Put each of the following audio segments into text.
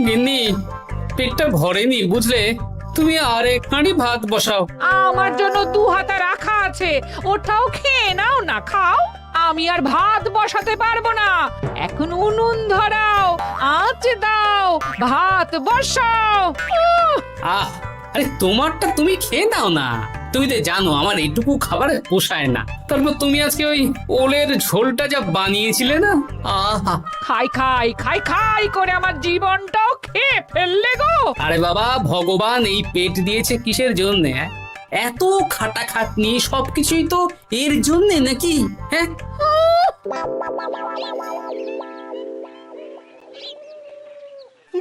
গিন্নি, পেটটা ভরেনি বুঝলে, তুমি আর এক হাঁড়ি ভাত বসাও। আমার জন্য 2 হাতা রাখা আছে, ওটাও খেয়ে নাও না, খাও। আমি আর ভাত বসাতে পারবো না, এখন উনুন ধরাও, আঁচ দাও, ভাত বসাও। আহ, আরে তোমারটা তুমি খেয়ে নাও না। তুমি তো জানো আমার এইটুকু খাবার পোষায় না। তারপর তুমি আজকে ওই ওলের ঝোলটা যা বানিয়েছিলে না, আহা। খাই খাই খাই খাই করে আমার জীবনটাও খেয়ে ফেললে গো। আরে বাবা, ভগবান এই পেট দিয়েছে কিসের জন্য? এত খাটাখাটনি, সবকিছুই তো এর জন্য নাকি? হ্যাঁ,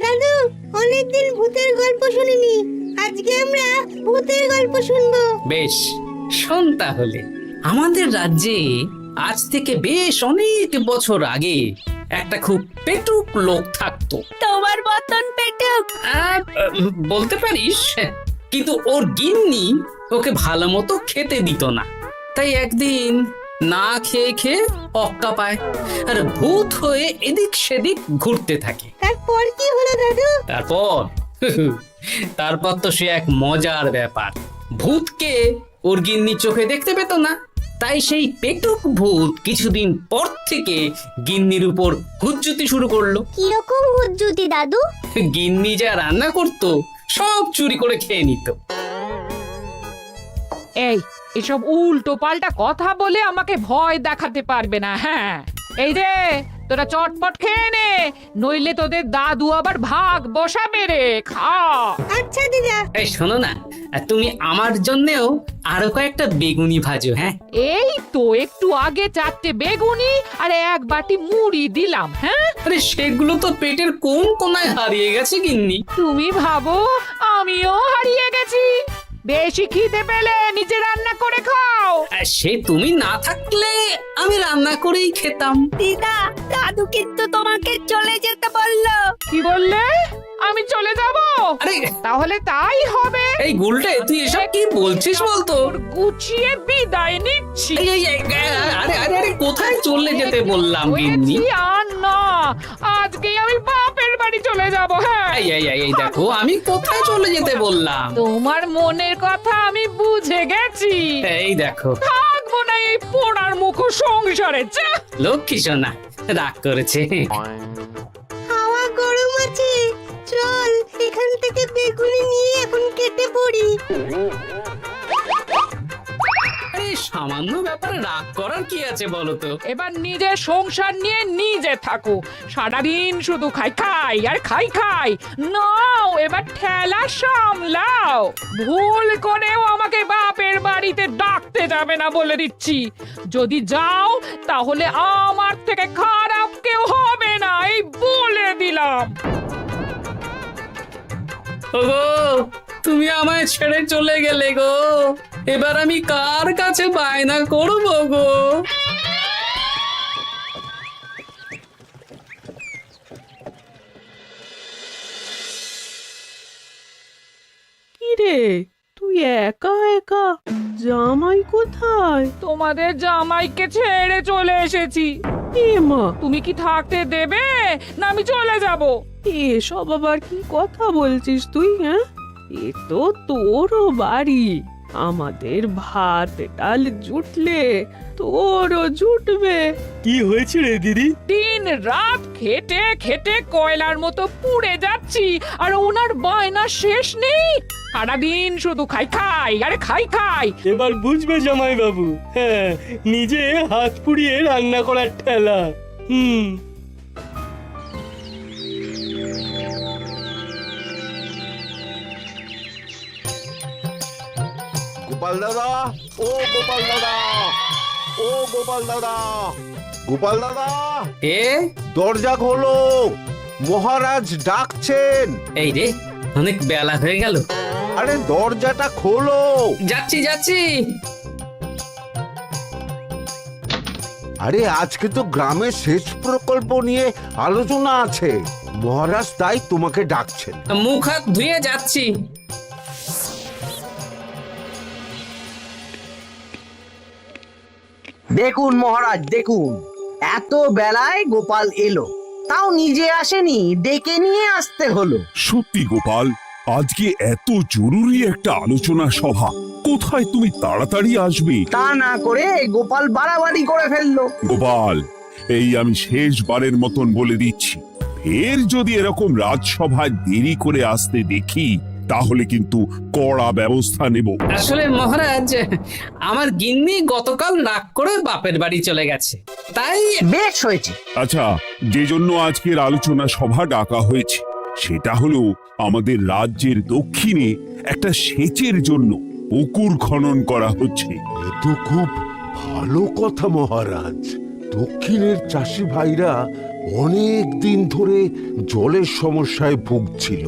দাদু, অনেকদিন ভূতের গল্প শুনিনি, আজকে আমরা ভূতের গল্প শুনবো। বেশ, শোন তাহলে। আমাদের রাজ্যে আজ থেকে বেশ অনেক বছর আগে একটা খুব পেটুক লোক থাকতো। তোমার মতন পেটুক? বলতে পারিস, কিন্তু ওর গিন্নি ওকে ভালো মতো খেতে দিত না। তাই একদিন না খেয়ে খেয়ে অক্কা পায় আর ভূত হয়ে এদিক সেদিক ঘুরতে থাকে। তারপর কি হলো দাদু? তারপর তো সে এক মজার ব্যাপার। ভূতকে ওর গিন্নি চোখে দেখতে পেত না, তাই সেই পেটুক ভূত কিছুদিন পর থেকে গিন্নির উপর হুজ্জুতি শুরু করলো। কিরকম হুজ্জুতি দাদু? গিন্নি যা রান্না করতো সব চুরি করে খেয়ে নিত। এসব উল্টো পাল্টা কথা বলে আমাকে ভয় দেখাতে পারবে না। হ্যাঁ, এই রে, তোরা চটপট খেয়ে নে, নইলে তোদের দাদু আবার ভাগ বসাবে রে। খা। আচ্ছা দিদা। এই শোনো না, তুমি আমার জন্যেও আরো কয়েকটা বেগুনি ভাজো। হ্যাঁ, এই তো একটু আগে 4টে বেগুনি আর 1 বাটি মুড়ি দিলাম। হ্যাঁ, আরে সেগুলো তো পেটের কোন কোনায় হারিয়ে গেছে গিন্নি। তুমি ভাবো আমিও হারিয়ে গেছি? বেশি খিদে পেলে নিজে রান্না করে খাও। আর সে তুমি না থাকলে আমি রান্না করেই খেতাম। দিদা, দাদু কিন্তু তোমাকে চলে যেতে বললো। কি বললে? আমি চলে যাব? আরে তাহলে তাই হবে। এই গুলটে, তুই এসব কি বলছিস বলতো? গুছিয়ে বিদায় নিচ্ছি। আরে আরে আরে, কোথায় চলে যেতে বললাম গিন্নি? হয়েছি আর না, আজকেই আমি বাপের বাড়ি চলে যাব। হ্যাঁ, এই দেখো, আমি কোথায় চলে যেতে বললাম? তোমার মনের কথা আমি বুঝে গেছি। এই দেখো, থাকবো না এই পোড়ার মুখ সংসারে। যা। লক্ষ্মী সোনা রাগ করেছে। হাওয়া গরম আছে, চল এখান থেকে বেগুনি নিয়ে এখন কেটে পড়ি। এই সামান্য ব্যাপারে রাগ করার কি আছে বলো তো? এবার নিজের সংসার নিয়ে নিজে থাকো, সারাদিন শুধু খাই খাই আর খাই খাই। নাও এবার ঠেলা সামলাও। ভুল করেও আমাকে বাপের বাড়িতে ডাকতে যাবে না বলে দিচ্ছি। যদি যাও তাহলে আমার থেকে খারাপ কেউ হবে না, এই বলে দিলাম। ওগো, তুমি আমায় ছেড়ে চলে গেলে গো, এবার আমি কার কাছে বায়না করবো গো? কিরে, তুই একা একা? জামাই কোথায়? তোমাদের জামাইকে ছেড়ে চলে এসেছি। এ মা, তুমি কি থাকতে দেবে না আমি চলে যাব? এসব আবার কি কথা বলছিস তুই? হ্যাঁ, এ তো তোরও বাড়ি। আমাদের ভাত ডাল জুটলে তোরও জুটবে। কি হয়েছে রে দিদি? দিন রাত খেটে খেটে কয়লার মতো পুড়ে যাচ্ছি, আর ওনার বায়না শেষ নেই। সারাদিন শুধু খাই খাই আর খাই খাই। এবার বুঝবে জামাই বাবু। হ্যাঁ, নিজে হাত পুড়িয়ে রান্না করার ঠেলা। গোপাল দাদা, ও গোপাল দাদা, ও গোপাল দাদা, গোপাল দাদা, এ দরজা খোলো, মহারাজ ডাকছেন। এই রে, অনেক বেলা হয়ে গেল। আরে দরজাটা খোলো। যাচ্ছি যাচ্ছি। আরে আজকে তো গ্রামের সেচ প্রকল্প নিয়ে আলোচনা আছে, মহারাজ তাই তোমাকে ডাকছেন। মুখ হাত ধুয়ে যাচ্ছি। দেখুন মহারাজ, দেখুন এত বেলায় গোপাল এলো, তাও নিজে আসেনি, ডেকে নিয়ে আসতে হলো। সত্যি গোপাল, আজকে এত জরুরি একটা আলোচনা সভা, কোথায় তুমি তাড়াতাড়ি আসবে? তা না করে গোপাল বাড়াবাড়ি করে ফেললো। গোপাল, এই আমি শেষবারের মতন বলে দিচ্ছি, ফের যদি এরকম রাজসভায় দেরি করে আসতে দেখি তাহলে কিন্তু কড়া ব্যবস্থা নেব। আসলে মহারাজ, আমার গিন্নি গতকাল রাগ করে বাপের বাড়ি চলে গেছে, তাই বেশ হয়েছে। আচ্ছা, যে জন্য আজকের আলোচনা সভা ডাকা হয়েছে সেটা হলো আমাদের রাজ্যের দক্ষিণে একটা সেচের জন্য পুকুর খনন করা হচ্ছে। এ তো খুব ভালো কথা মহারাজ। দক্ষিণের চাষি ভাইরা অনেক দিন ধরে জলের সমস্যায় ভুগছিল,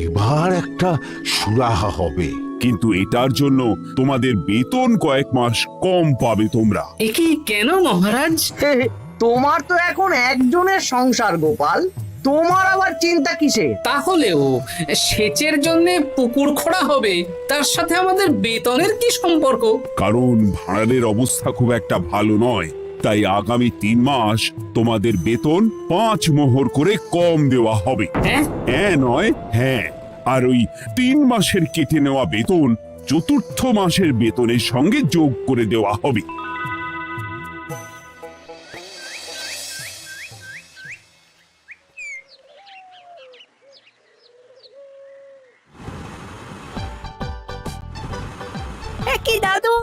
এবার একটা সুরাহা হবে। কিন্তু এটার জন্য তোমাদের বেতন কয়েক মাস কম পাবে তোমরা। এ কি কেন মহারাজ? তোমার তো এখন একজনের সংসার গোপাল, তোমার আবার চিন্তা কিসে? তাহলেও সেচের জন্য পুকুর খোঁড়া হবে, তার সাথে আমাদের বেতনের কি সম্পর্ক? কারণ ভাড়ারের অবস্থা খুব একটা ভালো নয়, তাই আগামী 3 মাস তোমাদের বেতন 5 মোহর করে কম দেওয়া হবে। হ্যাঁ, হ্যাঁ নয় হ্যাঁ। আর ওই 3 মাসের কেটে নেওয়া বেতন 4র্থ মাসের বেতনের সঙ্গে যোগ করে দেওয়া হবে। কি দাদু,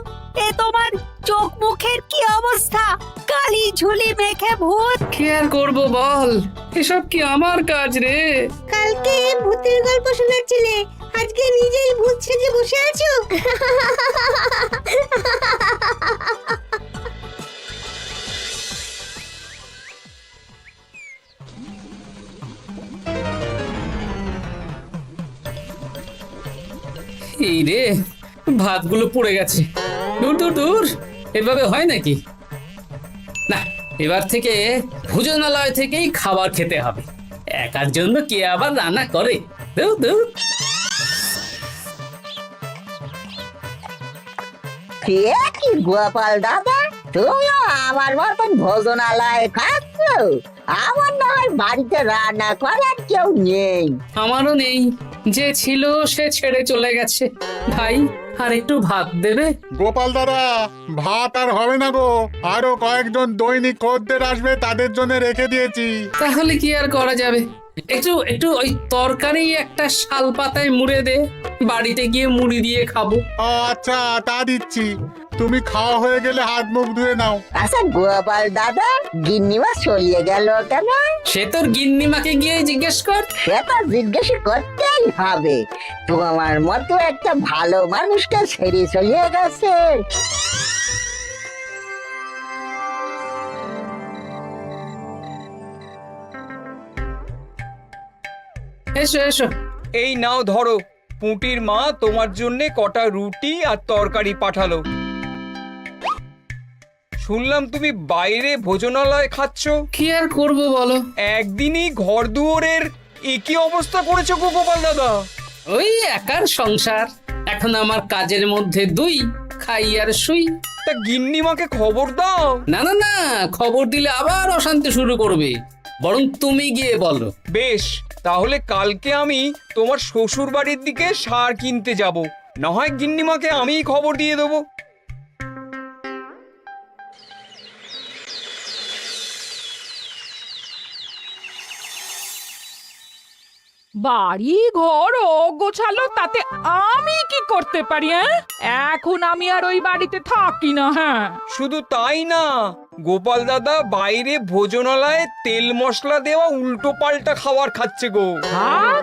এ তোমার চোখ মুখের কি অবস্থা? কালি ঝুলি মেখে ভূত। কি আর করবো বল, এসব কি আমার কাজ রে? কালকে ভূতের গল্প শোনাচ্ছিলে, আজকে নিজেই ভূত সেজে বসে আছো। এই রে, ভাতগুলো পড়ে গেছে। দূর দূর দূর, এভাবে হয় নাকি? না, এবার থেকে ভোজনালয় থেকেই খাবার খেতে হবে। একার জন্য কে আবার রান্না করে? দূর দূর। কি গোপাল দাদা, তুমিও আমার মতন ভোজনালয়ে খাচ্ছ? আমার না হয় বাড়িতে রান্না করার কেউ নেই। আমারও নেই, যে ছিল সে ছেড়ে চলে গেছে। ভাই, আর একটু ভাত দেবে? গোপাল দাদা, ভাত আর হবে না গো, আরো কয়েকজন দৈনিক খদ্দের আসবে, তাদের জন্য রেখে দিয়েছি। তাহলে কি আর করা যাবে? একটু একটু ওই তরকারি একটা শাল পাতায় মুড়ে দে, বাড়িতে গিয়ে মুড়ি দিয়ে খাবো। আচ্ছা, তা দিচ্ছি। তুমি খাওয়া হয়ে গেলে হাত মুখ ধুয়ে নাও। আচ্ছা গোপাল দাদা, গিন্নিমা চলিয়ে গেল কেন? সে তোর গিন্নিমাকে গিয়ে জিজ্ঞেস কর। সে তো জিজ্ঞেস করতেই হবে, তোমার মতো একটা ভালো মানুষকে ছেড়ে চলিয়ে গেছে। এসো এসো। এই নাও ধরো, পুঁটির মা তোমার জন্য কটা রুটি আর তরকারি পাঠালো। শুনলাম তুমি বাইরে ভোজনালয় খাচ্ছ। কি আর করবো বলো, একদিনই ঘর দুয়ারের একই অবস্থা করেছো গো গোপাল দাদা। ওই একার সংসার, এখন আমার কাজের মধ্যে 2, খাই আর শুই। তা গিন্নিমাকে খবর দাও। না না না, খবর দিলে আবার অশান্তি শুরু করবে, বরং তুমি গিয়ে বলো। বেশ, তাহলে কালকে আমি তোমার শ্বশুর বাড়ির দিকে সার কিনতে যাব, না হয় গিন্নিমাকে আমিই খবর দিয়ে দেবো। বাড়ি ঘর অগোছালো, তাতে আমি কি করতে পারি? এখন আমি আর ওই বাড়িতে থাকি না। হ্যাঁ, শুধু তাই না, গোপাল দাদা বাইরে ভোজনালয়ে তেল মশলা দেওয়া উল্টো পাল্টা খাবার খাচ্ছে গো। থাক,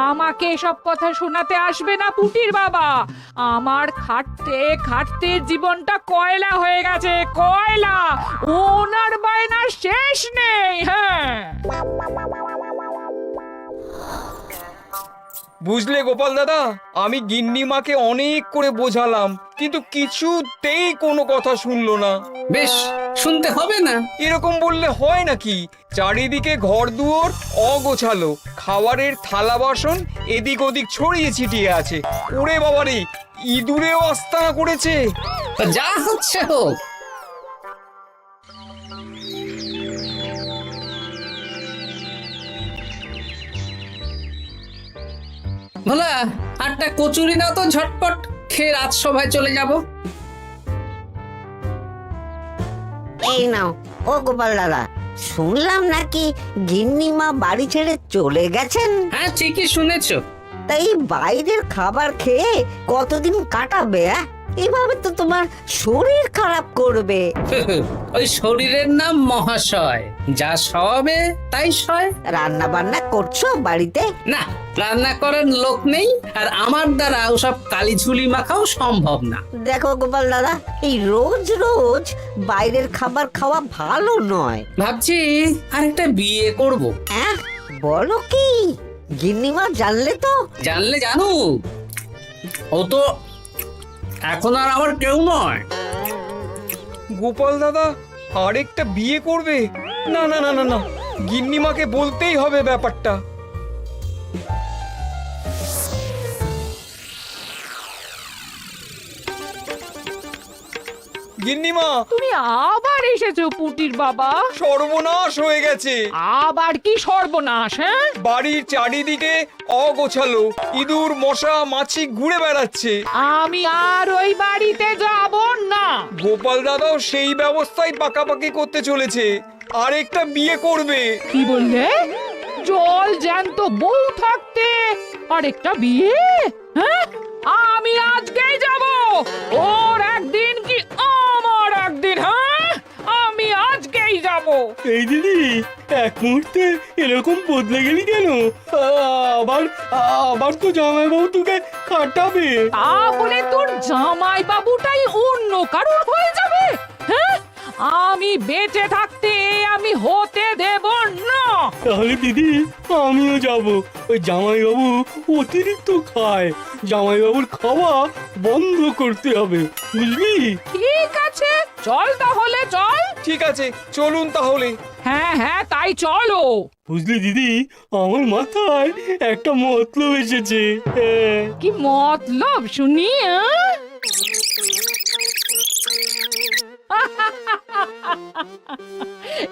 আমাকে এসব কথা শোনাতে আসবে না পুটির বাবা। আমার খাটতে খাটতে জীবনটা কয়লা হয়ে গেছে, কয়লা। ওনার বায়নার শেষ নেই। হ্যাঁ, বুঝলে গোপাল দাদা, আমি গিন্নিমাকে অনেক করে বোঝালাম, কিন্তু কিছুতেই কোনো কথা শুনলো না। বেশ, শুনতে হবে না। এরকম বললে হয় নাকি? চারিদিকে ঘর দুয়ার অগোছালো, খাবারের থালা বাসন এদিক ওদিক ছড়িয়ে ছিটিয়ে আছে। ওরে বাবারে, ইঁদুরেও আস্তানা করেছে। যা হচ্ছে হোক। ভোলা আটটা কচুরি দাও তো ঝটপট, খেয়ে রাজসভায় চলে যাব। এই নাও। ও গোপাল দাদা, শুনলাম নাকি গিন্নিমা বাড়ি ছেড়ে চলে গেছেন? হ্যাঁ ঠিকই শুনেছো। তাই বাইরের খাবার খেয়ে কতদিন কাটাবে? এভাবে তো তোমার শরীর খারাপ করবে। ওই শরীরের নাম মহাশয়, যা সবে তাই সয়। রান্না বান্না করছো বাড়িতে? না, রান্না করার লোক নেই, আর আমার দ্বারা ওসব কালিঝুলি মাখাও সম্ভব না। দেখো গোপাল দাদা, এই রোজ রোজ বাইরের খাবার খাওয়া ভালো নয়। ভাবছি আরেকটা বিয়ে করব। হ্যাঁ, বলো কি? গিন্নিমা জানলে তো? জানলে জানো, ও তো এখন আর আমার কেউ নয়। গোপাল দাদা আরেকটা বিয়ে করবে? না না না না না, গিন্নিমাকে বলতেই হবে ব্যাপারটা। গিন্নিমা, তুমি আবার এসেছো পুটির বাবা? সর্বনাশ হয়ে গেছে। আবার কি সর্বনাশ? হ্যাঁ, বাড়ির চারিদিকে অগোছালো, ইঁদুর মশা মাছি ঘুরে বেড়াচ্ছে। আমি আর ওই বাড়িতে যাব না। গোপাল দাদাও সেই ব্যবস্থাই পাকাপাকি করতে চলেছে, আরেকটা বিয়ে করবে। কি বললে? জল জ্যান্ত বউ থাকতে আরেকটা বিয়ে? হ্যাঁ, আমি আজকেই যাব। ওর একদিন কি আমার একদিন? হ্যাঁ, আমি আজকেই যাব। এই দিদি, এক মুহূর্তে এরকম বদলে গেলি কেন? আবার আবার তো জামাইবাবু তোকে কাটাবে। তাহলে তোর জামাই বাবুটাই অন্য কারোর হয়ে যাবে? হ্যাঁ, আমি বেঁচে থাকতে আমি হতে দেব না। তাহলে দিদি আমিও যাব। ওই জামাইবাবু অতিরিক্ত খায়, জামাইবাবুর খাওয়া বন্ধ করতে হবে, বুঝলি? ঠিক আছে, চল তাহলে চল। ঠিক আছে, চলুন তাহলে। হ্যাঁ হ্যাঁ, তাই চলো। বুঝলি দিদি, আমার মাথায় একটা মতলব এসেছে। হ্যাঁ। কি মতলব শুনি?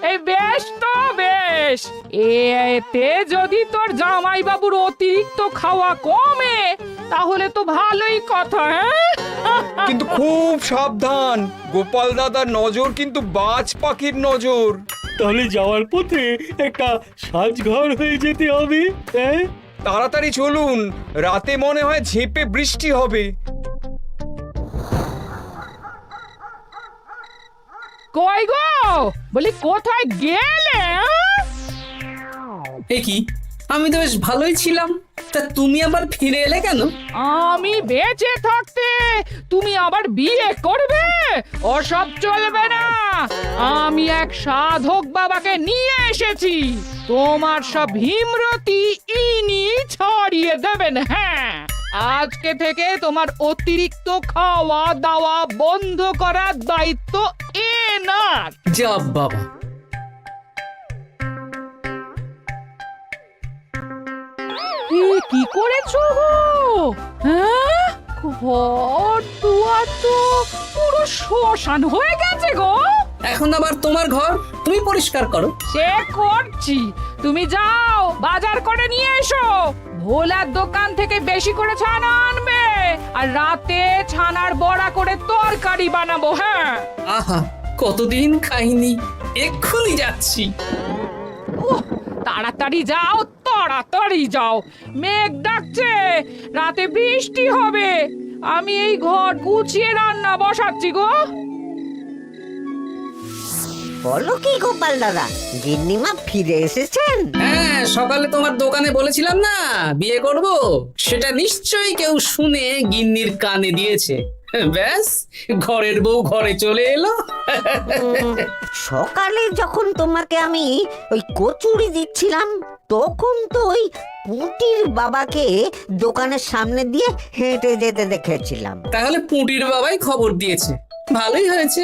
এই বেশ তো বেশ, এতে যদি তোর জামাই বাবুর অতিরিক্ত খাওয়া কমে তাহলে তো ভালোই কথা। কিন্তু খুব সাবধান, গোপাল দাদার নজর কিন্তু বাজ পাখির নজর। তাহলে যাওয়ার পথে একটা সাজঘর হয়ে যেতে হবে। হ্যাঁ, তাড়াতাড়ি চলুন, রাতে মনে হয় ঝেঁপে বৃষ্টি হবে। কই গো, বলি কোথায় গেলে? এ কি, আমি তো বেশ ভালোই ছিলাম, তা তুমি আবার ফিরে এলে কেন? আমি বেঁচে থাকতে তুমি আবার বিয়ে করবে? ওসব চলবে না। আমি এক সাধক বাবাকে নিয়ে এসেছি, তোমার সব ভীমরতি ইনি ছড়িয়ে দেবেন। হ্যাঁ, আজকে থেকে তোমার অতিরিক্ত খাওয়া দাওয়া বন্ধ করার দায়িত্ব এনার। যা বাবা, কি করেছো গো? হ্যাঁ, ঘর দুয়ার তো পুরো শ্মশান হয়ে গেছে গো। এখন আবার তোমার ঘর তুমি পরিষ্কার করো। সে করছি, তুমি যাও বাজার করে নিয়ে এসো। ভোলার দোকান থেকে বেশি করে ছানা আনবে, আর রাতে ছানার বড়া করে তরকারি বানাবো। হ্যাঁ, আহা, কতদিন খাইনি, এক্ষুনি যাচ্ছি। তাড়াতাড়ি যাও, তাড়াতাড়ি যাও, মেঘ ডাকছে, রাতে বৃষ্টি হবে। আমি এই ঘর গুছিয়ে রান্না বসাচ্ছি গো। বলো কি গোপাল দাদা, গিন্নিমা ফিরে এসেছেন? হ্যাঁ, সকালে তোমার দোকানে বলেছিলাম না বিয়ে করব, সেটা নিশ্চয়ই কেউ শুনে গিন্নির কানে দিয়েছে। ব্যাস, ঘরের বউ ঘরে চলে এলো। সকালে যখন তোমাকে আমি ওই কচুরি দিচ্ছিলাম, তখন তো ওই পুটির বাবাকে দোকানের সামনে দিয়ে হেঁটে যেতে দেখেছিলাম। তাহলে পুঁটির বাবাই খবর দিয়েছে, ভালোই হয়েছে।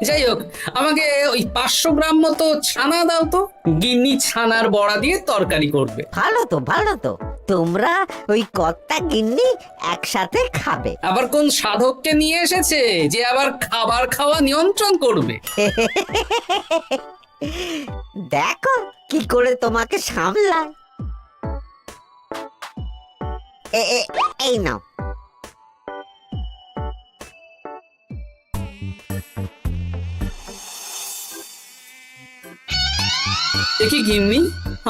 যাই হোক, আমাকে ওই 500 গ্রাম মতো ছানা দাও তো, গিন্নি ছানার বড়া দিয়ে তরকারি করবে। ভালো তো, ভালো তো, তোমরা ওই কর্তা গিন্নি একসাথে খাবে। আবার কোন সাধককে নিয়ে এসেছে যে আবার খাবার খাওয়া নিয়ন্ত্রণ করবে? দেখো কি করে তোমাকে সামলায়। এই নাও। দেখি গিন্নি,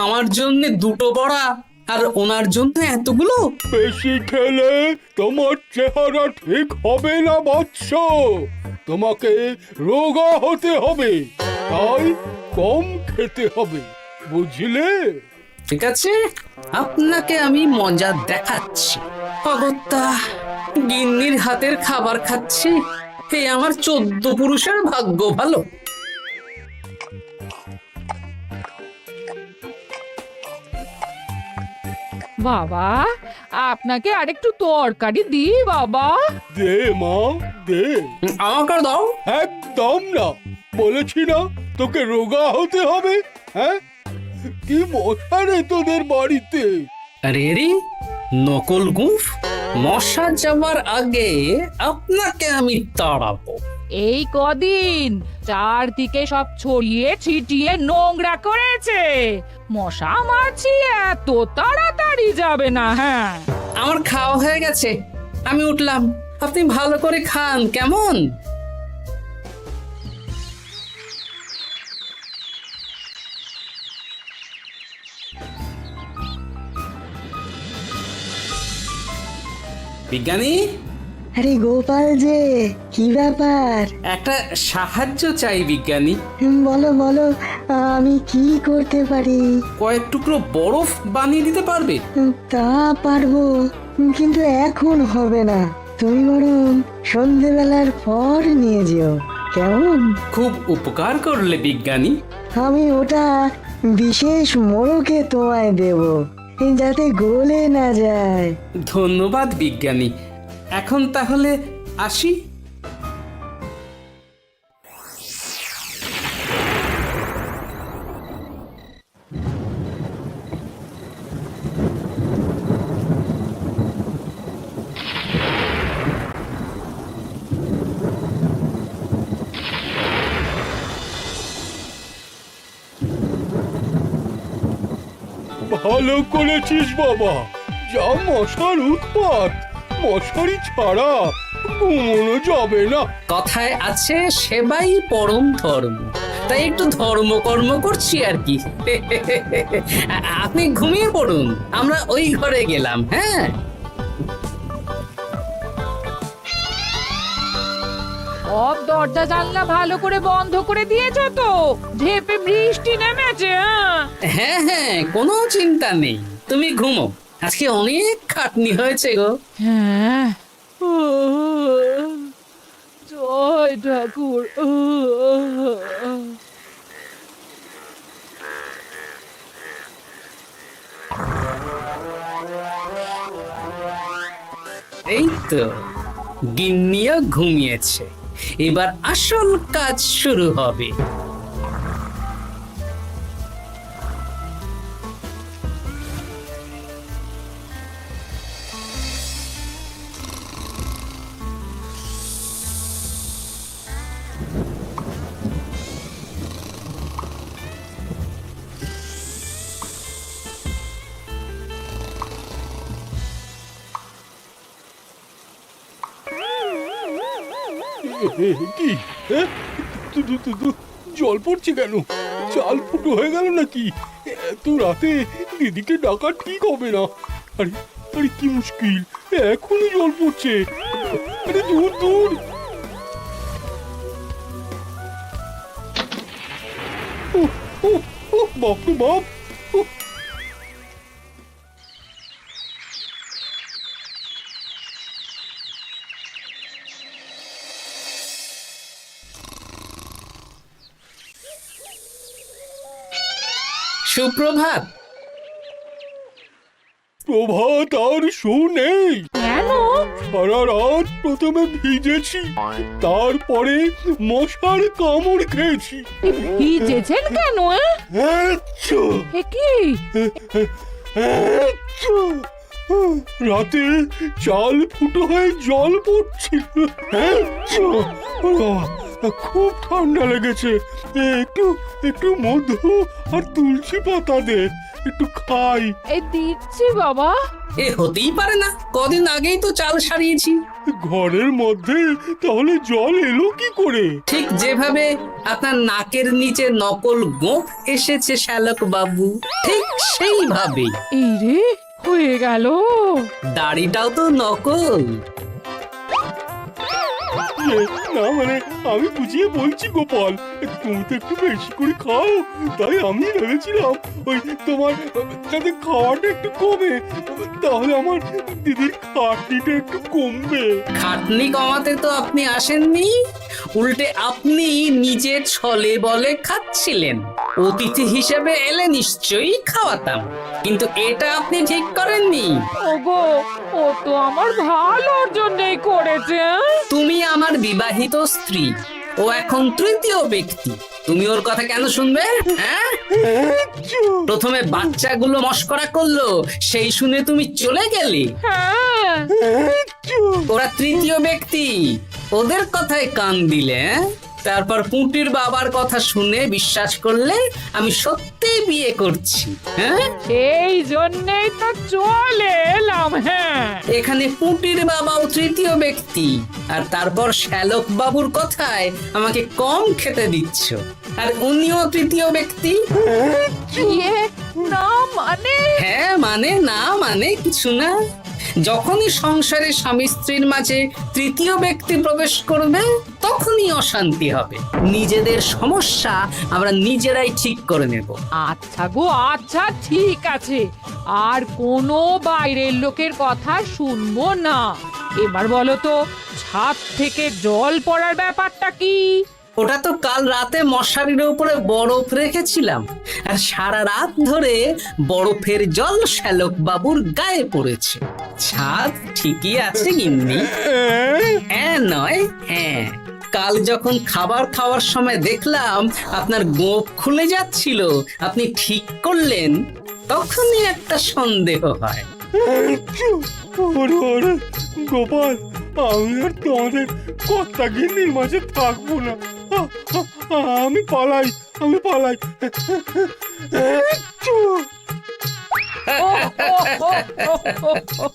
আমার জন্য দুটো বড়া আর ওনার জন্য এতগুলো। বেশি খেলে তোমার চেহারা ঠিক হবে না বৎস, তোমাকে রোগা হতে হবে, তাই কম খেতে হবে, বুঝলে? ঠিক আছে, আপনাকে আমি মজা দেখাচ্ছি। অগত্যা গিন্নির হাতের খাবার খাচ্ছি, এই আমার 14 পুরুষের ভাগ্য ভালো। বাবা, আপনাকে আরেকটু তরকারি দিই বাবা? দে মা, দে। আমাকে দাও। একদম না, বলেছি না তোকে রোগা হতে হবে। হ্যাঁ, কি মশা রে তোদের বাড়িতে। আরে রে, নকল গুফ, মশা যাওয়ার আগে আপনাকে আমি তাড়াবো। এই কদিন চারদিকে সব ছড়িয়ে ছিটিয়ে নোংরা করেছে, মশা মাছি এত তাড়াতাড়ি যাবে না। হ্যাঁ, আমার খাওয়া হয়ে গেছে, আমি উঠলাম। আপনি ভালো করে খান, কেমন? বিজ্ঞানী, আরে গোপাল যে, কি ব্যাপার? একটা সাহায্য চাই বিজ্ঞানী। বলো বলো, আমি কি করতে পারি? কয়েক টুকরো বরফ বানিয়ে দিতে পারবে? তা পারবো, কিন্তু এখন হবে না। তুমি বরং সন্ধেবেলার পর নিয়ে যেও, কেমন? খুব উপকার করলে বিজ্ঞানী। আমি ওটা বিশেষ মোড়কে তোমায় দেব, যাতে গলে না যায়। ধন্যবাদ বিজ্ঞানী, এখন তাহলে আসি। ভালো করেছিস বাবা, যা মশার উৎপাত, মশারি ছাড়া ঘুমোনো যাবে না। কথায় আছে সেবাই পরম ধর্ম, তাই একটু ধর্মকর্ম করছি আর কি। আপনি ঘুমিয়ে পড়ুন, আমরা ওই ঘরে গেলাম। হ্যাঁ, সব দরজা জানলা ভালো করে বন্ধ করে দিয়েছো তো? ঝেপে বৃষ্টি নেমেছে। হ্যাঁ হ্যাঁ, কোনো চিন্তা নেই, তুমি ঘুমো, আজকে অনেক খাটনি হয়েছে গো। হ্যাঁ, জয় ঠাকুর। এই তো গিন্নিও ঘুমিয়েছে, এবার আসল কাজ শুরু হবে। কি জল পড়ছে কেন? চাল ফুটো হয়ে গেল নাকি? এত রাতে দিদিকে ডাকা ঠিক হবে না। আরে আরে কি মুশকিল, এখনই জল পড়ছে। আরে দূর দূর। বাপরে বাপ। সুপ্রভাত। প্রভাত আর শু নেই। কেন? সারা রাত প্রথমে ভিজেছি, তারপরে মশার কামড় খেয়েছি। ভিজেছেন কেন? কি রাতে চাল ফুটো হয়ে জল পড়ছিল। খুব ঠান্ডা লেগেছে। একটু একটু মধু আর তুলসী পাতা দে, একটু খাই। এই দিচ্ছি বাবা। এ হতেই পারে না, কদিন আগেই তো চাল সারিয়েছি। ঘরের মধ্যে তাহলে জল এলো কি করে? ঠিক যেভাবে আপনার নাকের নিচে নকল গোঁফ এসেছে শ্যালক বাবু, ঠিক সেইভাবেই। এই রে, হয়ে গেল। দাড়িটাও তো নকল। না মানে আমি বুঝিয়ে বলছি গোপাল, তুমি তো একটু বেশি করে খাও, তাই আমি ভেবেছিলাম ওই তোমার যাতে খাওয়াটা একটু কমে, তাহলে আমার দিদির খাটনিটা একটু কমবে। খাটনি কমাতে তো আপনি আসেননি, উল্টে আপনি নিজে ছলে বলে খাচ্ছিলেন। অতিথি হিসেবে এলে নিশ্চয়ই খাওয়াতাম, কিন্তু এটা আপনি ঠিক করেননি। ওগো, ও তো আমার ভালোর জন্যই করেছে। তুমি আমার বিবাহিত স্ত্রী, ও এখন তৃতীয় ব্যক্তি, তুমি ওর কথা কেন শুনবে? হ্যাঁ, প্রথমে বাচ্চাগুলো মস্করা করলো, সেই শুনে তুমি চলে গেলে। হ্যাঁ, ওরা তৃতীয় ব্যক্তি, ওদের কথায় কান দিলে, তারপর পুঁটির বাবার কথা শুনে বিশ্বাস করলে আমি সত্যিই বিয়ে করছি। হ্যাঁ, এই জন্যই তো চলে এলাম। হ্যাঁ, এখানে পুঁটির বাবাও তৃতীয় ব্যক্তি, আর তারপর শ্যালক বাবুর কথায় আমাকে কম খেতে দিচ্ছ, আর উনিও তৃতীয় ব্যক্তি। ইয়ে, না মানে? হ্যাঁ মানে, না মানে কিছু না। যখনই সংসারে স্বামী স্ত্রীর মাঝে তৃতীয় ব্যক্তি প্রবেশ করবে, তখনই অশান্তি হবে। নিজেদের সমস্যা আমরা নিজেরাই ঠিক করে নেব। আচ্ছা গো, আচ্ছা ঠিক আছে, আর কোনো বাইরের লোকের কথা শুনবো না। এবার বলো তো, ছাদ থেকে জল পড়ার ব্যাপারটা কি? ওটা তো কাল রাতে মশারির উপরে বরফ রেখেছিলাম, আর সারা রাত ধরে বরফের জল শ্যালক বাবুর গায়ে পড়েছে। ছাদ ঠিকই আছে গিন্নি। হ্যাঁ নয় হ্যাঁ, কাল যখন খাবার খাওয়ার সময় দেখলাম আপনার গোঁফ খুলে যাচ্ছিল, আপনি ঠিক করলেন, তখনই একটা সন্দেহ হয়। ওরে ওরে গোপাল, আমি আর তোমাদের কর্তা গিন্নির মাঝে থাকবো না। আমি পালাই, আমি পালাই। ও, ও, ও, ও, ও, ও।